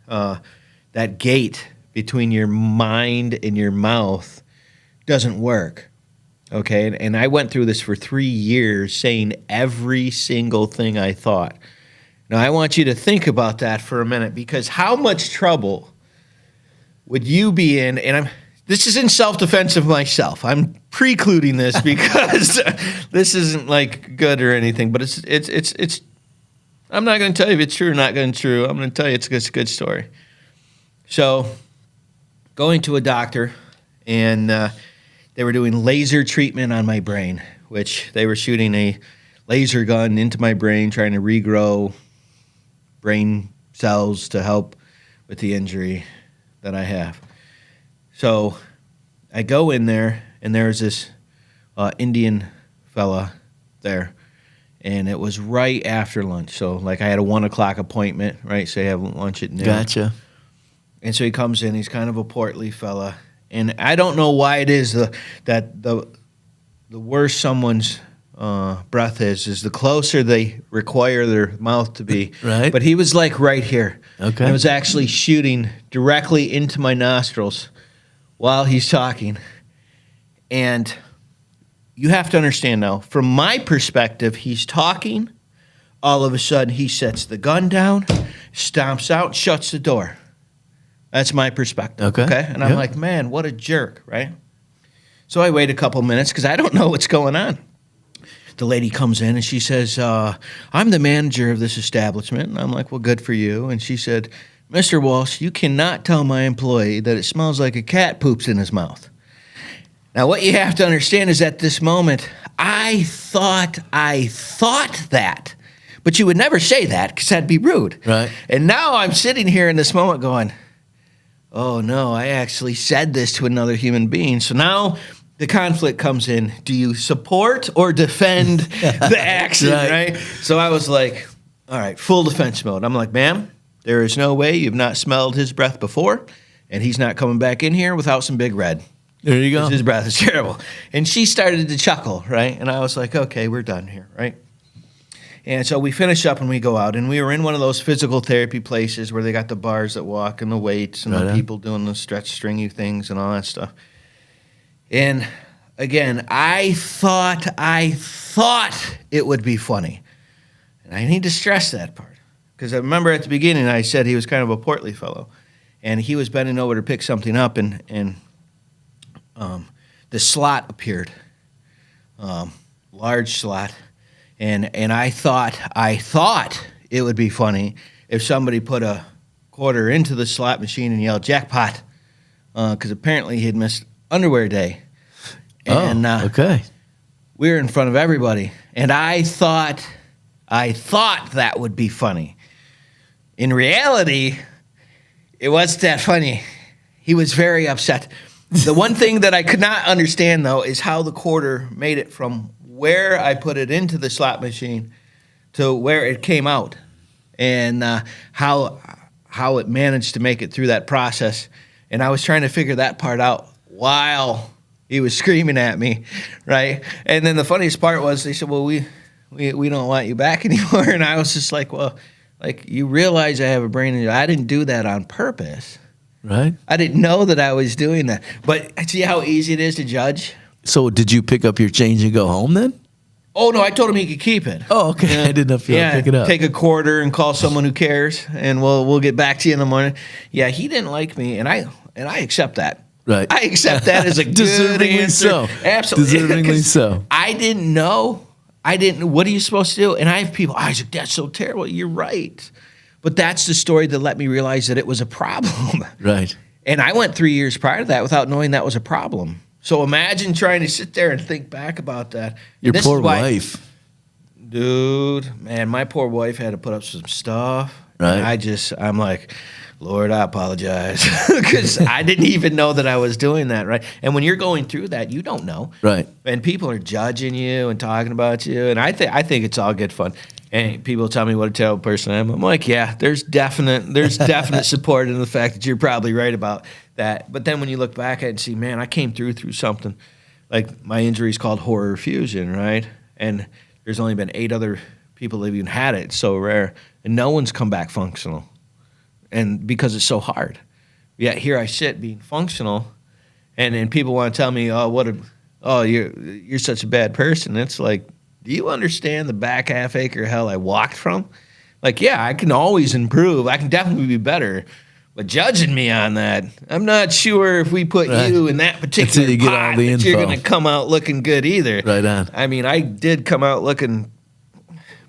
that gate between your mind and your mouth doesn't work. Okay, and I went through this for 3 years, saying every single thing I thought. Now I want you to think about that for a minute, because how much trouble would you be in? And this is in self-defense of myself. I'm precluding this because this isn't like good or anything, but it's. I'm not going to tell you if it's true or not going to be true. I'm going to tell you it's a good story. So, going to a doctor, and they were doing laser treatment on my brain, which they were shooting a laser gun into my brain, trying to regrow brain cells to help with the injury that I have. So I go in there, and there's this Indian fella there, and it was right after lunch. So, like, I had a 1 o'clock appointment, right? So I have lunch at noon. Gotcha. And so he comes in. He's kind of a portly fella. And I don't know why it is that the worse someone's breath is the closer they require their mouth to be. Right. But he was, like, right here. Okay. And it was actually shooting directly into my nostrils while he's talking. And you have to understand now, from my perspective, he's talking. All of a sudden, he sets the gun down, stomps out, shuts the door. That's my perspective. Okay? And I'm like, man, what a jerk, right? So I wait a couple minutes because I don't know what's going on. The lady comes in and she says, I'm the manager of this establishment. And I'm like, well, good for you. And she said, Mr. Walsh, you cannot tell my employee that it smells like a cat poops in his mouth. Now, what you have to understand is at this moment, I thought that. But you would never say that because that'd be rude. Right. And now I'm sitting here in this moment going, oh, no, I actually said this to another human being. So now the conflict comes in. Do you support or defend the action, right? So I was like, all right, full defense mode. I'm like, ma'am, there is no way you've not smelled his breath before, and he's not coming back in here without some Big Red. There you go. His breath is terrible. And she started to chuckle, right? And I was like, okay, we're done here, right? And so we finish up and we go out, and we were in one of those physical therapy places where they got the bars that walk and the weights and the people doing the stretch stringy things and all that stuff. And again, I thought it would be funny. And I need to stress that part. Because I remember at the beginning I said he was kind of a portly fellow. And he was bending over to pick something up, and the slot appeared. Large slot. And I thought it would be funny if somebody put a quarter into the slot machine and yelled jackpot. Because apparently he had missed underwear day. And, okay. We were in front of everybody, and I thought that would be funny. In reality, it wasn't that funny. He was very upset. The one thing that I could not understand, though, is how the quarter made it from where I put it into the slot machine to where it came out, and how it managed to make it through that process. And I was trying to figure that part out while he was screaming at me, right? And then the funniest part was they said, well, we don't want you back anymore. And I was just like, well, like, you realize I have a brain injury. I didn't do that on purpose. Right. I didn't know that I was doing that. But see how easy it is to judge? So did you pick up your change and go home then? Oh, no, I told him he could keep it. Oh, okay. Yeah. I didn't know if you pick it up. Take a quarter and call someone who cares, and we'll get back to you in the morning. Yeah, he didn't like me, and I accept that. Right. I accept that as a good answer. So. Absolutely. Deservingly so. I didn't know. What are you supposed to do? And I have people, Isaac, that's so terrible. You're right. But that's the story that let me realize that it was a problem. Right. And I went 3 years prior to that without knowing that was a problem. So imagine trying to sit there and think back about that. Your poor wife. Dude, man, my poor wife had to put up some stuff. Right. I'm like, Lord, I apologize. Because I didn't even know that I was doing that, right? And when you're going through that, you don't know. Right. And people are judging you and talking about you. And I think it's all good fun. And people tell me what a terrible person I am. I'm like, yeah, there's definite support in the fact that you're probably right about that. But then when you look back at it and see, man, I came through something. Like, my injury is called horror fusion, right? And there's only been 8 other people that have even had it. It's so rare. And no one's come back functional. And because it's so hard. Yet here I sit being functional, and people want to tell me, you're such a bad person. It's like, do you understand the back half acre of hell I walked from? Like, yeah, I can always improve. I can definitely be better. But judging me on that, I'm not sure if we put you in that particular pot that you're going to come out looking good either. Right on. I mean, I did come out looking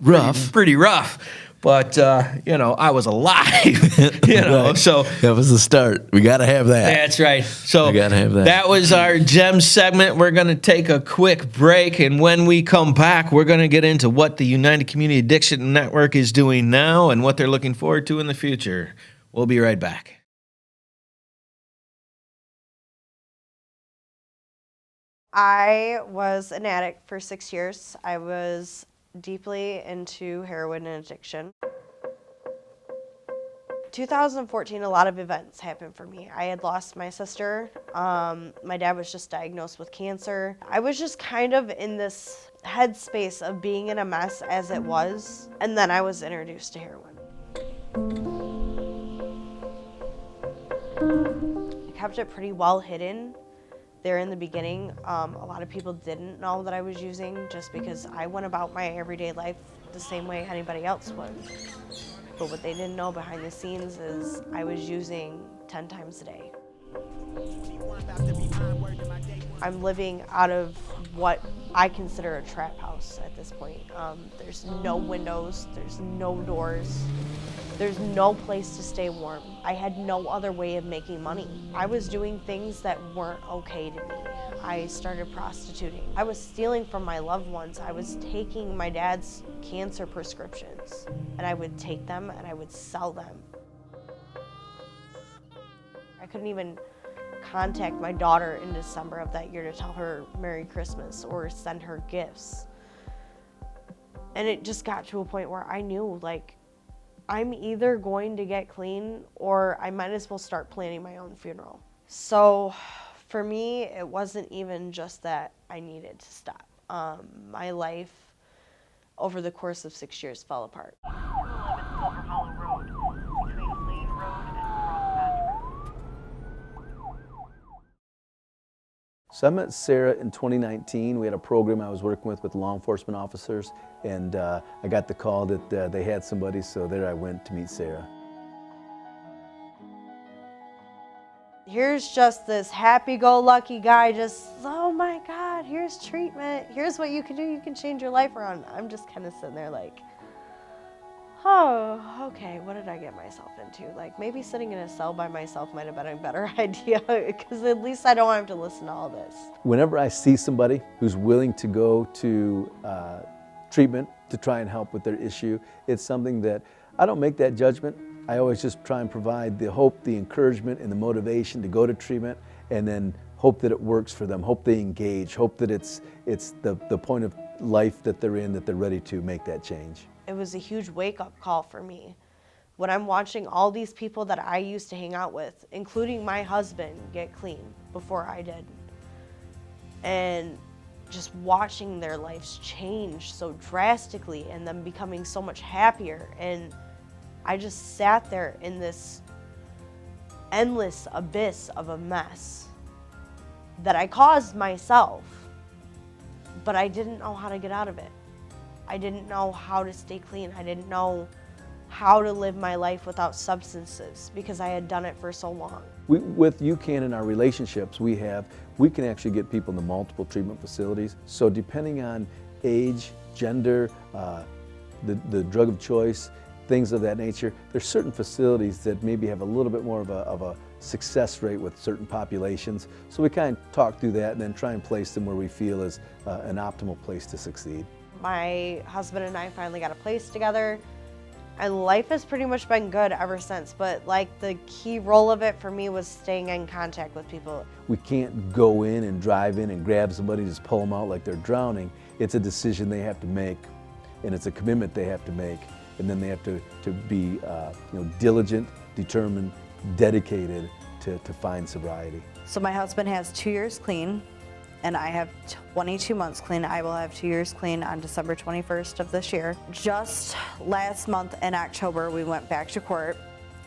rough. Pretty rough. But, I was alive, Right. So that was the start. We got to have that. That's right. So we got to have that. That was our GEM segment. We're going to take a quick break, and when we come back, we're going to get into what the United Community Addiction Network is doing now and what they're looking forward to in the future. We'll be right back. I was an addict for 6 years. I was deeply into heroin and addiction. 2014, a lot of events happened for me. I had lost my sister. My dad was just diagnosed with cancer. I was just kind of in this headspace of being in a mess as it was, and then I was introduced to heroin. I kept it pretty well hidden there in the beginning. A lot of people didn't know that I was using just because I went about my everyday life the same way anybody else would. But what they didn't know behind the scenes is I was using 10 times a day. I'm living out of what I consider a trap house at this point. There's no windows, there's no doors, there's no place to stay warm. I had no other way of making money. I was doing things that weren't okay to me. I started prostituting. I was stealing from my loved ones. I was taking my dad's cancer prescriptions, and I would take them and I would sell them. I couldn't even contact my daughter in December of that year to tell her Merry Christmas or send her gifts. And it just got to a point where I knew, like, I'm either going to get clean or I might as well start planning my own funeral. So for me, it wasn't even just that I needed to stop. My life over the course of 6 years fell apart. So I met Sarah in 2019. We had a program I was working with law enforcement officers, and I got the call that they had somebody, so there I went to meet Sarah. Here's just this happy-go-lucky guy just, oh my God, here's treatment. Here's what you can do. You can change your life around. I'm just kind of sitting there like, oh, okay, what did I get myself into? Like, maybe sitting in a cell by myself might have been a better idea, because at least I don't have to listen to all this. Whenever I see somebody who's willing to go to treatment to try and help with their issue, it's something that I don't make that judgment. I always just try and provide the hope, the encouragement, and the motivation to go to treatment, and then hope that it works for them, hope they engage, hope that it's the point of life that they're in, that they're ready to make that change. It was a huge wake-up call for me. When I'm watching all these people that I used to hang out with, including my husband, get clean before I did. And just watching their lives change so drastically and them becoming so much happier. And I just sat there in this endless abyss of a mess that I caused myself, but I didn't know how to get out of it. I didn't know how to stay clean. I didn't know how to live my life without substances because I had done it for so long. With UCAN and our relationships we can actually get people into multiple treatment facilities. So depending on age, gender, the drug of choice, things of that nature, there's certain facilities that maybe have a little bit more of a success rate with certain populations. So we kind of talk through that and then try and place them where we feel is an optimal place to succeed. My husband and I finally got a place together, and life has pretty much been good ever since, but like the key role of it for me was staying in contact with people. We can't go in and drive in and grab somebody, just pull them out like they're drowning. It's a decision they have to make, and it's a commitment they have to make, and then they have to be diligent, determined, dedicated to find sobriety. So my husband has 2 years clean, and I have 22 months clean. I will have 2 years clean on December 21st of this year. Just last month in October, we went back to court.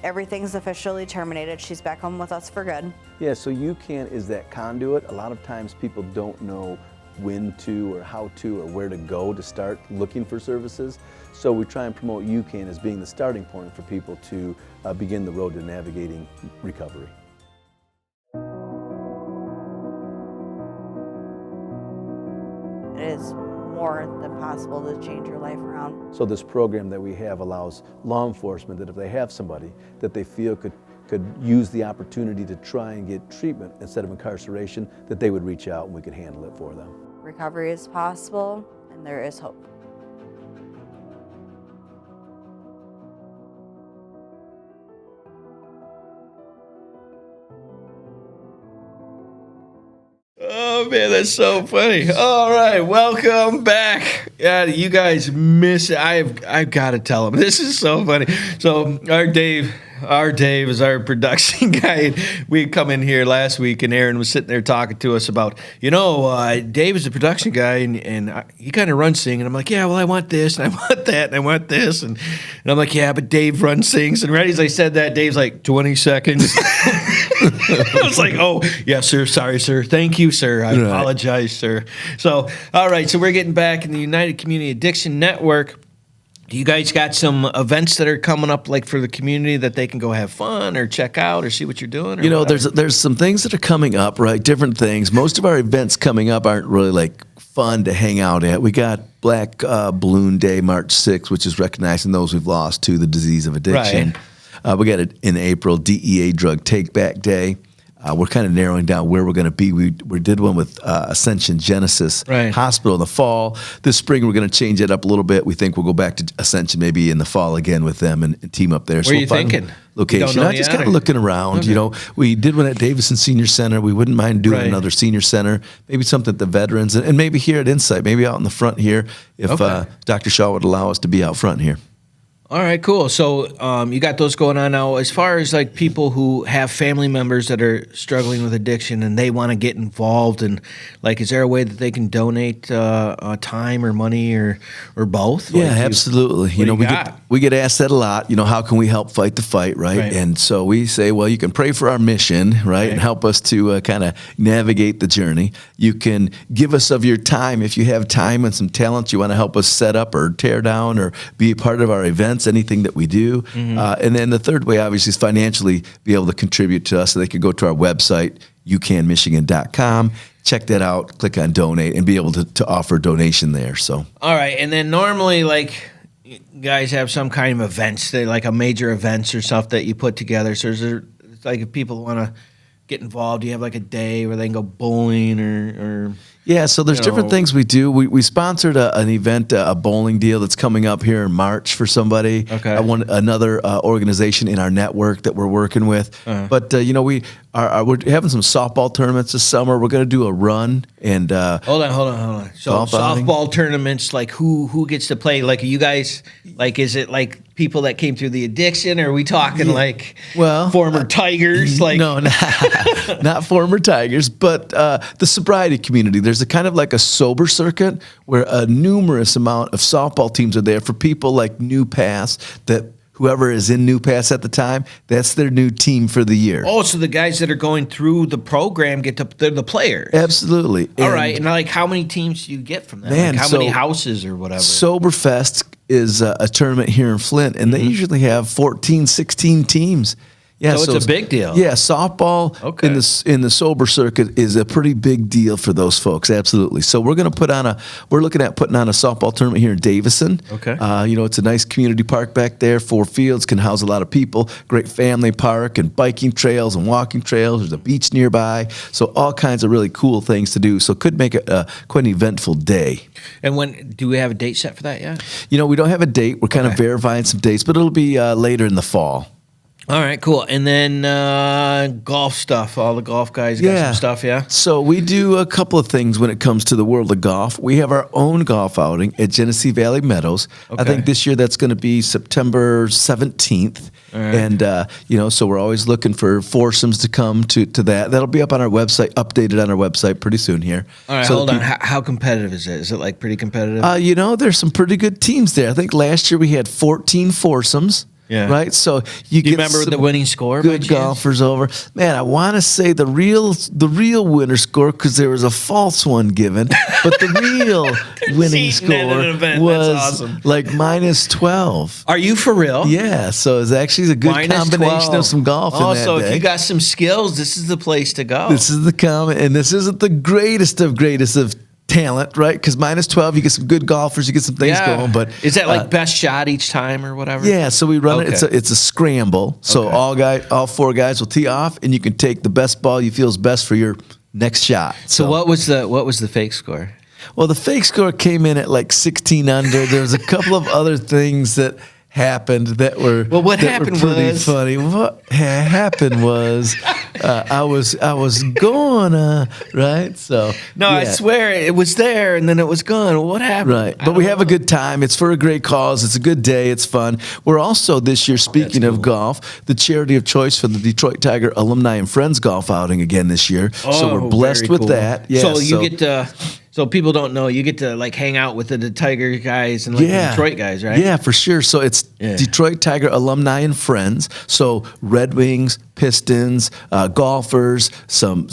Everything's officially terminated. She's back home with us for good. Yeah, so UCAN is that conduit. A lot of times people don't know when to or how to or where to go to start looking for services. So we try and promote UCAN as being the starting point for people to begin the road to navigating recovery. It is more than possible to change your life around. So this program that we have allows law enforcement that if they have somebody that they feel could use the opportunity to try and get treatment instead of incarceration, that they would reach out and we could handle it for them. Recovery is possible, and there is hope. Oh man, that's so funny. All right, welcome back. Yeah, you guys miss it. I've got to tell them. This is so funny. So our Dave is our production guy. We had come in here last week, and Aaron was sitting there talking to us about, Dave is the production guy, and he kind of runs things. And I'm like, yeah, well, I want this, and I want that, and I want this. And I'm like, yeah, but Dave runs things. And right as I said that, Dave's like, 20 seconds. I was like, oh, yes, sir. Sorry, sir. Thank you, sir. I apologize, sir. So, all right. So we're getting back in the United Community Addiction Network. Do you guys got some events that are coming up, like for the community, that they can go have fun or check out or see what you're doing? Or there's some things that are coming up, right? Different things. Most of our events coming up aren't really like fun to hang out at. We got Black Balloon Day, March 6th, which is recognizing those we've lost to the disease of addiction. Right. We got it in April, DEA Drug Take Back Day. we're kind of narrowing down where we're going to be. We did one with Ascension Genesis Right. Hospital in the fall. This spring, we're going to change it up a little bit. We think we'll go back to Ascension maybe in the fall again with them and team up there. Where are you we'll find thinking? Location. You don't know I'm just yet, kind of or- looking around. Okay. You know, we did one at Davison Senior Center. We wouldn't mind doing Right. another senior center, maybe something at the veterans, and maybe here at Insight, maybe out in the front here, if Okay. Dr. Shaw would allow us to be out front here. All right, cool. So you got those going on now. As far as like people who have family members that are struggling with addiction and they want to get involved, and like, is there a way that they can donate time or money or both? Yeah, Like, absolutely. what do you we got? get asked that a lot. You know, how can we help fight the fight, right? Right. And so we say, well, you can pray for our mission, right, and help us to kind of navigate the journey. You can give us of your time if you have time and some talents you want to help us set up or tear down or be a part of our events, anything that we do. And then the third way, obviously, is financially be able to contribute to us. So they could go to our website, UCANMichigan.com, check that out, click on donate, and be able to offer donation there. So. All right, and then normally, like, you guys have some kind of events, like a major events or stuff that you put together. So is there, it's like, if people want to get involved, do you have like a day where they can go bowling or Yeah, so there's you different know- things we do. We sponsored an event, a bowling deal that's coming up here in March for somebody. Okay. Another organization in our network that we're working with. But you know, we're having some softball tournaments this summer. We're going to do a run and Hold on. So Golf outing? softball tournaments, like who gets to play? Like, are you guys, like, is it like people that came through the addiction? Or are we talking like well, former Tigers? Like, no, not former Tigers, but the sobriety community. There's a kind of like a sober circuit where a numerous amount of softball teams are there for people like New Pass, that whoever is in New Pass at the time, that's their new team for the year. oh, so the guys that are going through the program they're the players. Absolutely. All right, and like, how many teams do you get from that? Man, Like, how so- many houses or whatever? Soberfest is a tournament here in Flint, and they usually have 14, 16 teams. Yeah, So it's a big deal. Yeah, softball Okay. in the sober circuit is a pretty big deal for those folks. Absolutely. So we're looking at putting on a softball tournament here in Davison. Okay. You know, it's a nice community park back there. 4 fields, can house a lot of people. Great family park and biking trails and walking trails. There's a beach nearby. So all kinds of really cool things to do. So it could make it quite an eventful day. And when do we have a date set for that yet? You know, we don't have a date. We're kind of Okay. verifying some dates, but it'll be later in the fall. All right, cool. And then golf stuff. All the golf guys got some stuff, yeah? So we do a couple of things when it comes to the world of golf. We have our own golf outing at Genesee Valley Meadows. I Okay. think this year that's going to be September 17th. All right. And, you know, so we're always looking for foursomes to come to that. That'll be up on our website, updated on our website pretty soon here. All right, So hold the on. How competitive is it? Is it like pretty competitive? You know, there's some pretty good teams there. I think last year we had 14 foursomes. Yeah. Right. So Do you get remember some the winning score? by Good chance? golfers over. Man, I want to say the real winner score, because there was a false one given, but the real winning cheating at an score event. That's was awesome. like -12. Are you for real? Yeah. So it's actually a good Minus combination 12. of some golf Oh, in that so day. if you got some skills, this is the place to go. This is the comment, and this isn't the greatest of talent, right? Because -12, you get some good golfers, you get some things going. But is that like best shot each time or whatever? yeah, so we run Okay. it. It's a scramble. So Okay. all 4 guys will tee off, and you can take the best ball you feel is best for your next shot. So what was the fake score? Well, the fake score came in at like 16 under. There was a couple of other things that happened that were Well, what that were happened pretty was- funny. What happened was I was gonna right. So No, I yeah. swear it was there and then it was gone. What happened? Right. I But we don't have a know. good time. It's for a great cause. It's a good day. It's fun. We're also this year, speaking of golf, the charity of choice for the Detroit Tiger Alumni and Friends golf outing again this year. So Oh, we're blessed very with cool. that. Yeah, so you get to. So people don't know you get to like hang out with the Tiger guys and like the Detroit guys, right? Yeah, for sure. So it's Yeah. Detroit Tiger Alumni and Friends. So Red Wings, Pistons, golfers, some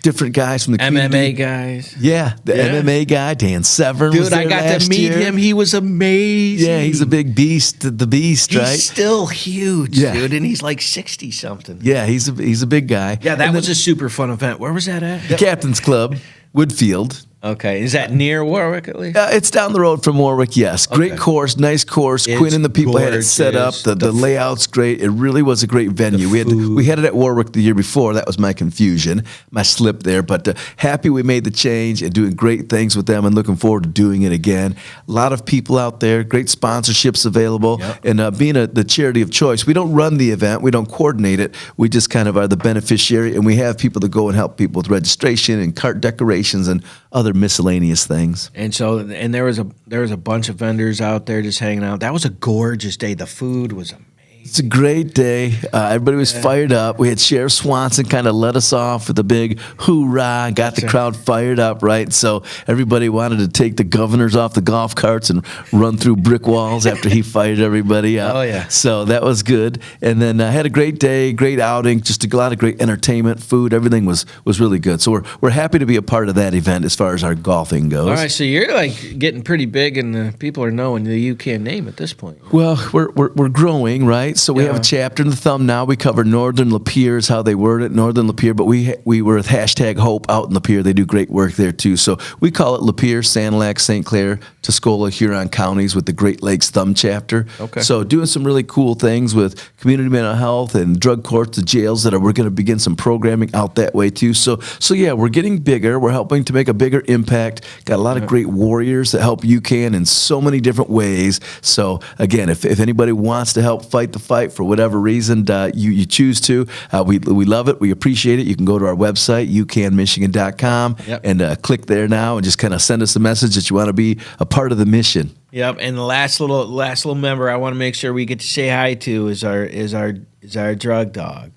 different guys from the community. MMA guys. Yeah, the Yeah. MMA guy, Dan Severn. was Dude, I there got to last meet year. him. He was amazing. Yeah, he's a big beast, the beast, He's right? still huge, Yeah. dude, and he's like 60 something. Yeah, he's a big guy. Yeah, that And was a super fun event. Where was that at? the Captain's Club, Woodfield. Okay. Is that near Warwick at least? It's down the road from Warwick, yes. Great Okay. course, nice course. It's Quinn and the people had it set up. gorgeous. The layout's great. It really was a great venue. We had it at Warwick the year before. That was my confusion, my slip there. But happy we made the change and doing great things with them and looking forward to doing it again. A lot of people out there, great sponsorships available. Yep. And being the charity of choice, we don't run the event. We don't coordinate it. We just kind of are the beneficiary, and we have people that go and help people with registration and cart decorations and other miscellaneous things. And so, and there was a bunch of vendors out there just hanging out. That was a gorgeous day. The food was amazing. It's a great day. Everybody was fired up. We had Sheriff Swanson kind of let us off with a big hoorah, got the crowd fired up, right? So everybody wanted to take the governors off the golf carts and run through brick walls after he fired everybody up. Oh, yeah. So that was good. And then I had a great day, great outing, just a lot of great entertainment, food. Everything was really good. So we're happy to be a part of that event as far as our golfing goes. All right, so you're like getting pretty big, and people are knowing the UCAN name at this point. Well, we're growing, right? So we have a chapter in the Thumb now. We cover Northern Lapeer is how they word it, Northern Lapeer, but we were with #Hope out in Lapeer. They do great work there too. So we call it Lapeer, Sanilac, St. Clair, Tuscola, Huron counties with the Great Lakes Thumb chapter. Okay. So doing some really cool things with community mental health and drug courts, the jails we're going to begin some programming out that way too. So yeah, we're getting bigger. We're helping to make a bigger impact. Got a lot of great warriors that help UCAN in so many different ways. So again, if anybody wants to help fight the fight for whatever reason you choose to, we love it. We appreciate it. You can go to our website, ucanmichigan.com, and click there now and just kind of send us a message that you want to be a part of the mission. Yep, and the last little member I want to make sure we get to say hi to is our drug dog.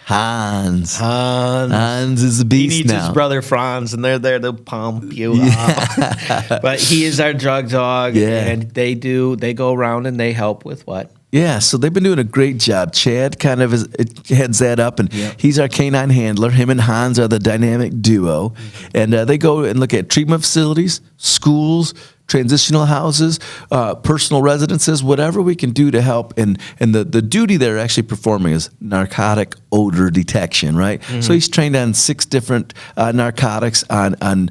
Hans is a beast. He needs now. his brother Franz, and they're there to pump you up. But he is our drug dog, and they go around and they help with what? Yeah, so they've been doing a great job. Chad kind of heads that up, and he's our canine handler. Him and Hans are the dynamic duo. And they go and look at treatment facilities, schools, transitional houses, personal residences, whatever we can do to help. And the duty they're actually performing is narcotic odor detection, right? So he's trained on 6 different narcotics on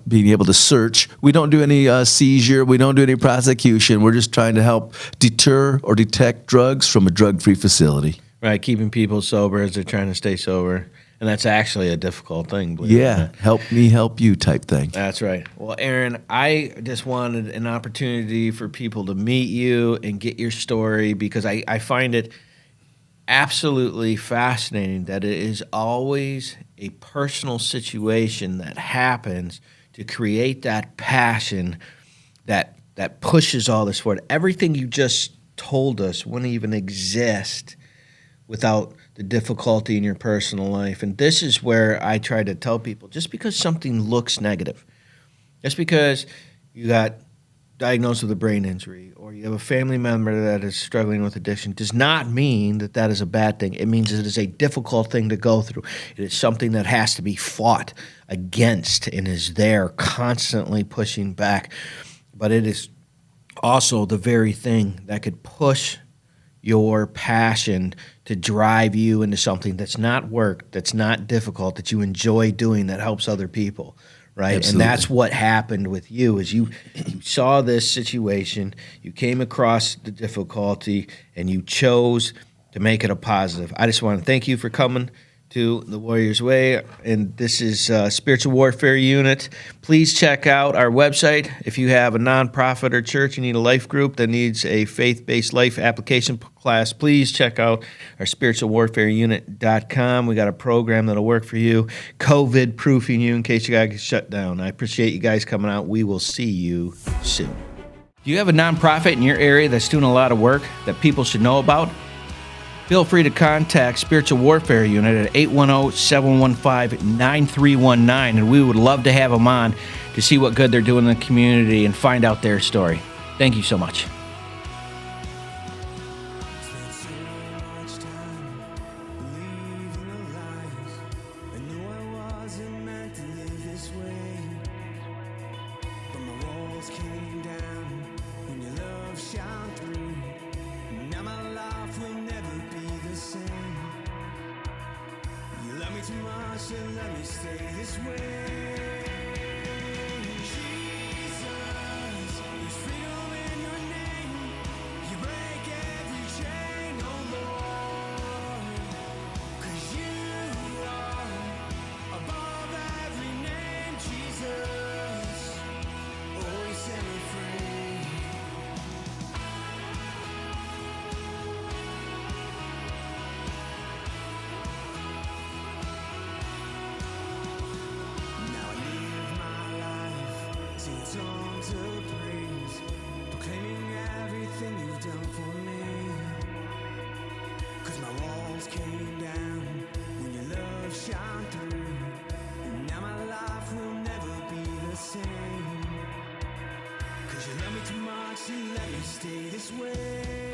being able to search. We don't do any seizure. We don't do any prosecution. We're just trying to help deter or detect drugs from a drug-free facility. Right, keeping people sober as they're trying to stay sober. And that's actually a difficult thing. Believe it or not. Help me help you type thing. That's right. Well, Aaron, I just wanted an opportunity for people to meet you and get your story, because I find it absolutely fascinating that it is always a personal situation that happens to create that passion that pushes all this forward. Everything you just told us wouldn't even exist without the difficulty in your personal life. And this is where I try to tell people, just because something looks negative, just because you got diagnosed with a brain injury or you have a family member that is struggling with addiction, does not mean that is a bad thing. It means it is a difficult thing to go through. It is something that has to be fought against and is there constantly pushing back. But it is also the very thing that could push your passion to drive you into something that's not work, that's not difficult, that you enjoy doing, that helps other people, right? Absolutely. And that's what happened with you, is you saw this situation, you came across the difficulty, and you chose to make it a positive. I just want to thank you for coming to the Warrior's Way, and this is Spiritual Warfare Unit. Please check out our website. If you have a nonprofit or church, you need a life group that needs a faith-based life application class, please check out our spiritualwarfareunit.com. We got a program that'll work for you, COVID-proofing you in case you got to get shut down. I appreciate you guys coming out. We will see you soon. Do you have a nonprofit in your area that's doing a lot of work that people should know about? Feel free to contact Spiritual Warfare Unit at 810-715-9319, and we would love to have them on to see what good they're doing in the community and find out their story. Thank you so much. Too much and let me stay this way. words of praise, proclaiming everything you've done for me. 'Cause my walls came down when your love shone through, and now my life will never be the same. 'Cause you love me too much to let me stay this way.